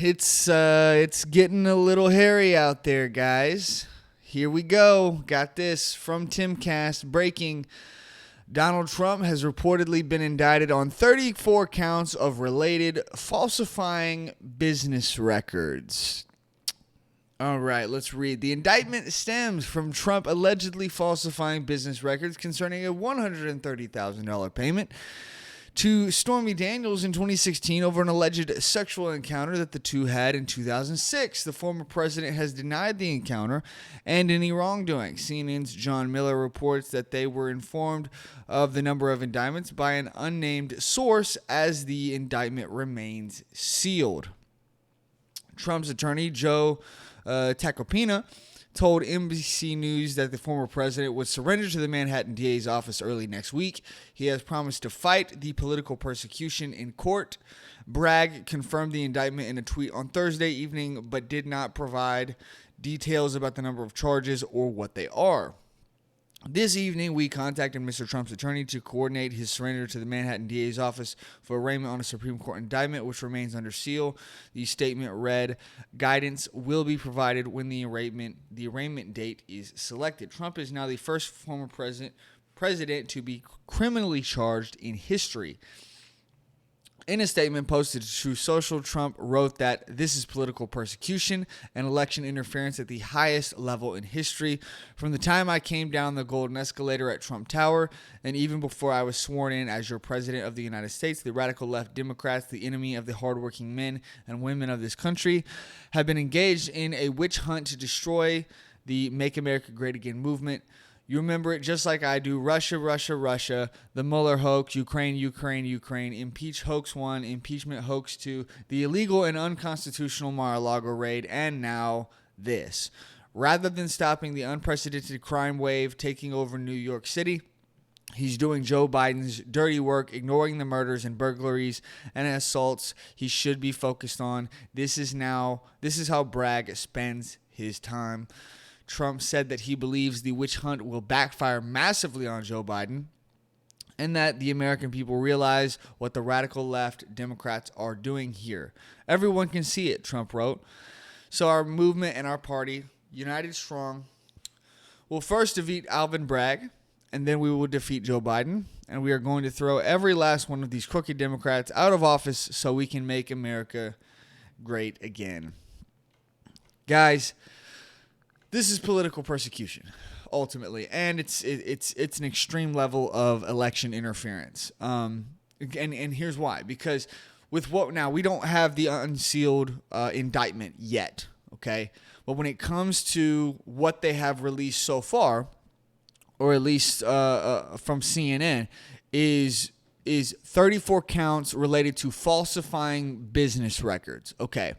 It's getting a little hairy out there, guys. Here we go. Got this from Timcast. Breaking. Donald Trump has reportedly been indicted on 34 counts of related falsifying business records. All right, let's read. The indictment stems from Trump allegedly falsifying business records concerning a $130,000 payment to Stormy Daniels in 2016 over an alleged sexual encounter that the two had in 2006. The former president has denied the encounter and any wrongdoing. CNN's John Miller reports that they were informed of the number of indictments by an unnamed source as the indictment remains sealed. Trump's attorney, Joe Tacopina, told NBC News that the former president would surrender to the Manhattan DA's office early next week. He has promised to fight the political persecution in court. Bragg confirmed the indictment in a tweet on Thursday evening, but did not provide details about the number of charges or what they are. This evening, we contacted Mr. Trump's attorney to coordinate his surrender to the Manhattan DA's office for arraignment on a Supreme Court indictment, which remains under seal. The statement read, "Guidance will be provided when the arraignment date is selected." Trump is now the first former president to be criminally charged in history. In a statement posted to Truth Social, Trump wrote that this is political persecution and election interference at the highest level in history. From the time I came down the golden escalator at Trump Tower, and even before I was sworn in as your president of the United States, the radical left Democrats, the enemy of the hardworking men and women of this country, have been engaged in a witch hunt to destroy the Make America Great Again movement. You remember it just like I do. Russia, Russia, Russia, the Mueller hoax, Ukraine, Ukraine, Ukraine, impeach hoax 1, impeachment hoax 2, the illegal and unconstitutional Mar-a-Lago raid, and now this. Rather than stopping the unprecedented crime wave taking over New York City, he's doing Joe Biden's dirty work, ignoring the murders and burglaries and assaults he should be focused on. This is how Bragg spends his time. Trump said that he believes the witch hunt will backfire massively on Joe Biden and that the American people realize what the radical left Democrats are doing here. Everyone can see it, Trump wrote. So our movement and our party, united strong, will first defeat Alvin Bragg, and then we will defeat Joe Biden. And we are going to throw every last one of these crooked Democrats out of office so we can make America great again. Guys, this is political persecution, ultimately, and it's an extreme level of election interference. And here's why: because with what now we don't have the unsealed indictment yet, okay? But when it comes to what they have released so far, or at least from CNN, is 34 counts related to falsifying business records. Okay.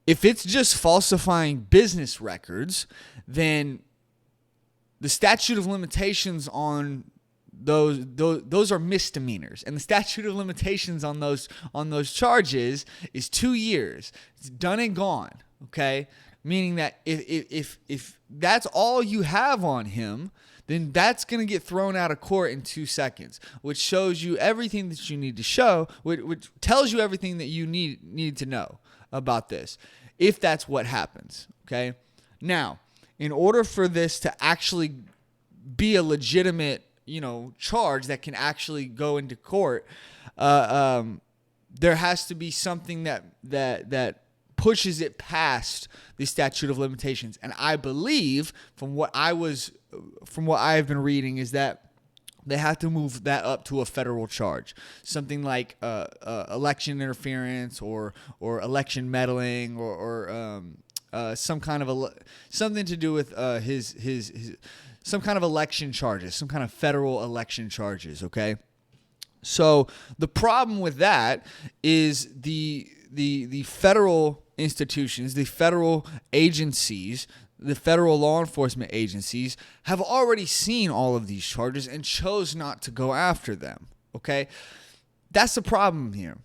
If it's just falsifying business records, then the statute of limitations on those are misdemeanors, and the statute of limitations on those charges is 2 years. It's done and gone. Okay, meaning that if that's all you have on him, then that's going to get thrown out of court in 2 seconds, which shows you everything that you need to show, which tells you everything that you need to know about this, if that's what happens, okay? Now, in order for this to actually be a legitimate, charge that can actually go into court, there has to be something that pushes it past the statute of limitations. And I believe, from what I have been reading, is that they have to move that up to a federal charge, something like election interference or election meddling or some kind of something to do with his some kind of election charges, some kind of federal election charges. Okay, so the problem with that is the federal institutions, the federal agencies, the federal law enforcement agencies have already seen all of these charges and chose not to go after them, okay? That's the problem here.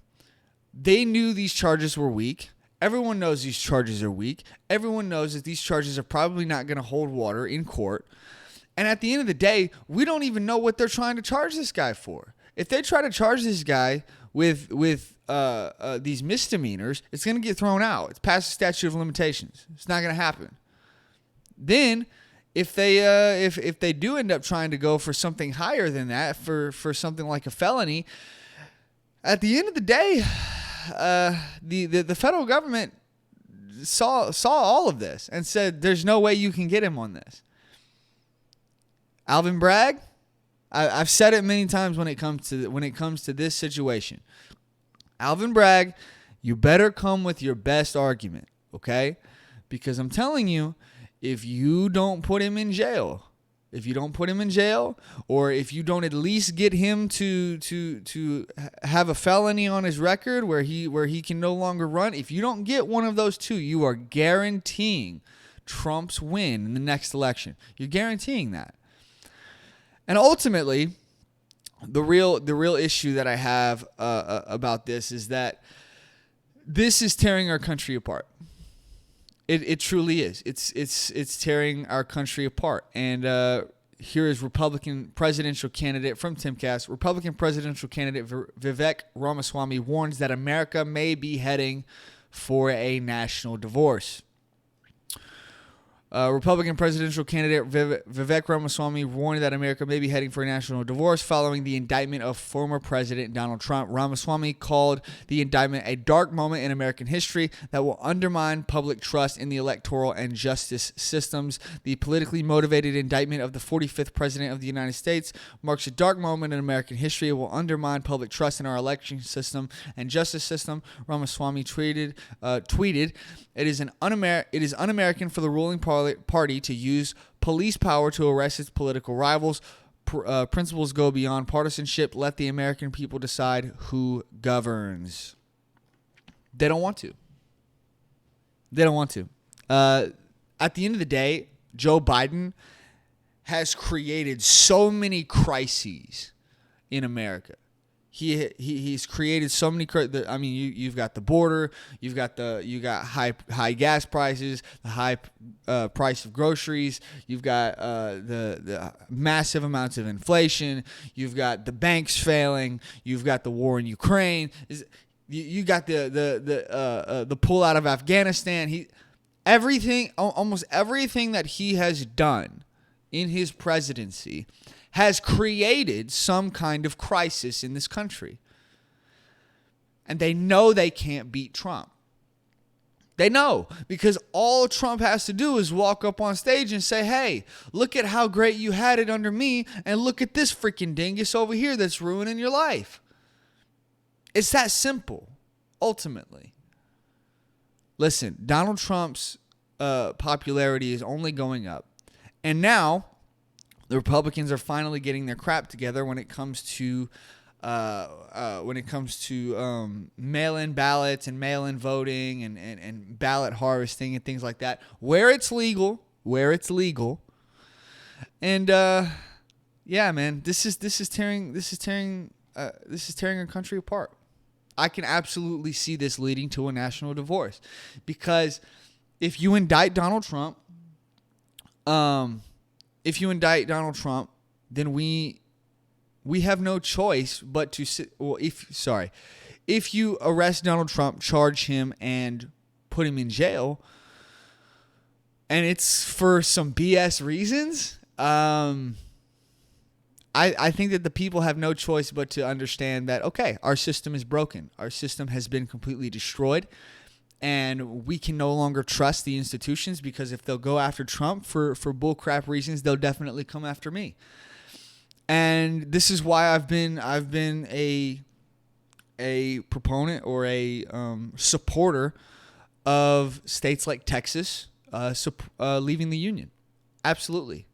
They knew these charges were weak. Everyone knows these charges are weak. Everyone knows that these charges are probably not going to hold water in court. And at the end of the day, we don't even know what they're trying to charge this guy for. If they try to charge this guy with these misdemeanors, it's going to get thrown out. It's past the statute of limitations. It's not going to happen. Then, if they do end up trying to go for something higher than that, for something like a felony, at the end of the day, the federal government saw all of this and said, "There's no way you can get him on this." Alvin Bragg, I've said it many times when it comes to this situation. Alvin Bragg, you better come with your best argument, okay? Because I'm telling you, if you don't put him in jail, or if you don't at least get him to have a felony on his record where he can no longer run, if you don't get one of those two, you are guaranteeing Trump's win in the next election. You're guaranteeing that. And ultimately, the real issue that I have about this is that this is tearing our country apart. It truly is. It's tearing our country apart. And here is Republican presidential candidate from Timcast. Republican presidential candidate Vivek Ramaswamy warns that America may be heading for a national divorce. Republican presidential candidate Vivek Ramaswamy warned that America may be heading for a national divorce following the indictment of former President Donald Trump. Ramaswamy called the indictment a dark moment in American history that will undermine public trust in the electoral and justice systems. The politically motivated indictment of the 45th President of the United States marks a dark moment in American history. It will undermine public trust in our election system and justice system. Ramaswamy tweeted, "It is un-American for the ruling party to use police power to arrest its political rivals. Principles go beyond partisanship. Let the American people decide who governs." They don't want to. At the end of the day, Joe Biden has created so many crises in America. He's created so many. I mean, you've got the border, you got high gas prices, the high price of groceries, you've got the massive amounts of inflation, you've got the banks failing, you've got the war in Ukraine, you got the pull out of Afghanistan. Almost everything that he has done in his presidency has created some kind of crisis in this country. And they know they can't beat Trump. They know, because all Trump has to do is walk up on stage and say, "Hey, look at how great you had it under me, and look at this freaking dingus over here that's ruining your life." It's that simple, ultimately. Listen, Donald Trump's popularity is only going up. And now the Republicans are finally getting their crap together when it comes to mail-in ballots and mail-in voting and ballot harvesting and things like that, where it's legal. And yeah, man, this is tearing our country apart. I can absolutely see this leading to a national divorce, because if you indict Donald Trump, then we have no choice but to sit. Well, if you arrest Donald Trump, charge him, and put him in jail, and it's for some BS reasons, I think that the people have no choice but to understand that, okay, our system is broken. Our system has been completely destroyed. And we can no longer trust the institutions, because if they'll go after Trump for bullcrap reasons, they'll definitely come after me. And this is why I've been a proponent or a supporter of states like Texas leaving the union. Absolutely.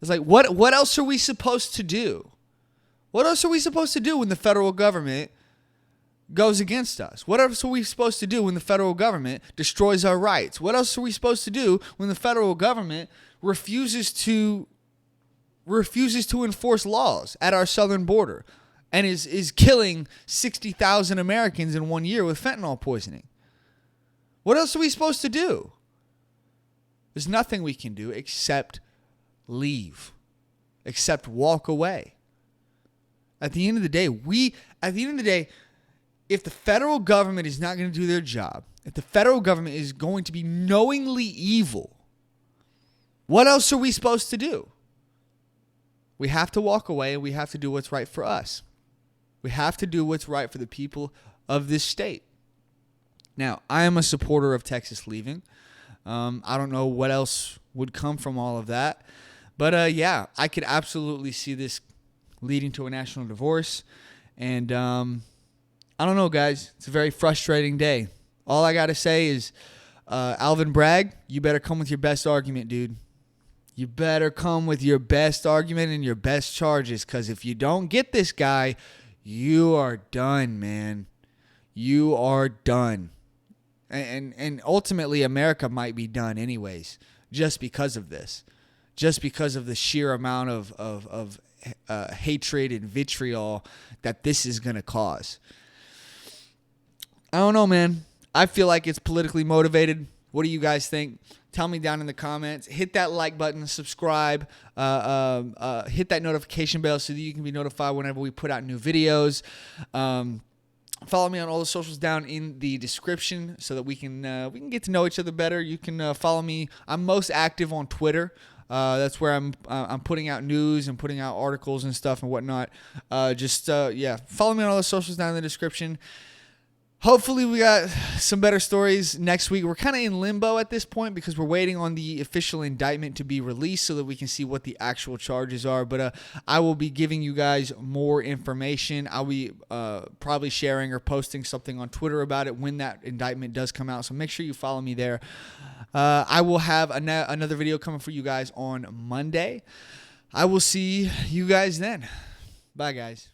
It's like, what else are we supposed to do? What else are we supposed to do when the federal government goes against us? What else are we supposed to do when the federal government destroys our rights? What else are we supposed to do when the federal government refuses to enforce laws at our southern border and is killing 60,000 Americans in 1 year with fentanyl poisoning? What else are we supposed to do? There's nothing we can do except leave, except walk away. At the end of the day, if the federal government is not going to do their job, if the federal government is going to be knowingly evil, what else are we supposed to do? We have to walk away and we have to do what's right for us. We have to do what's right for the people of this state. Now, I am a supporter of Texas leaving. I don't know what else would come from all of that. But yeah, I could absolutely see this leading to a national divorce. And I don't know, guys. It's a very frustrating day. All I got to say is, Alvin Bragg, you better come with your best argument, dude. You better come with your best argument and your best charges, because if you don't get this guy, you are done, man. You are done. And ultimately, America might be done anyways, just because of this. Just because of the sheer amount of hatred and vitriol that this is going to cause. I don't know, man. I feel like it's politically motivated. What do you guys think? Tell me down in the comments. Hit that like button, subscribe, hit that notification bell so that you can be notified whenever we put out new videos. Follow me on all the socials down in the description so that we can get to know each other better. You can follow me. I'm most active on Twitter. That's where I'm putting out news and putting out articles and stuff and whatnot. Follow me on all the socials down in the description. Hopefully we got some better stories next week. We're kind of in limbo at this point because we're waiting on the official indictment to be released so that we can see what the actual charges are. But I will be giving you guys more information. I'll be probably sharing or posting something on Twitter about it when that indictment does come out. So make sure you follow me there. I will have another video coming for you guys on Monday. I will see you guys then. Bye, guys.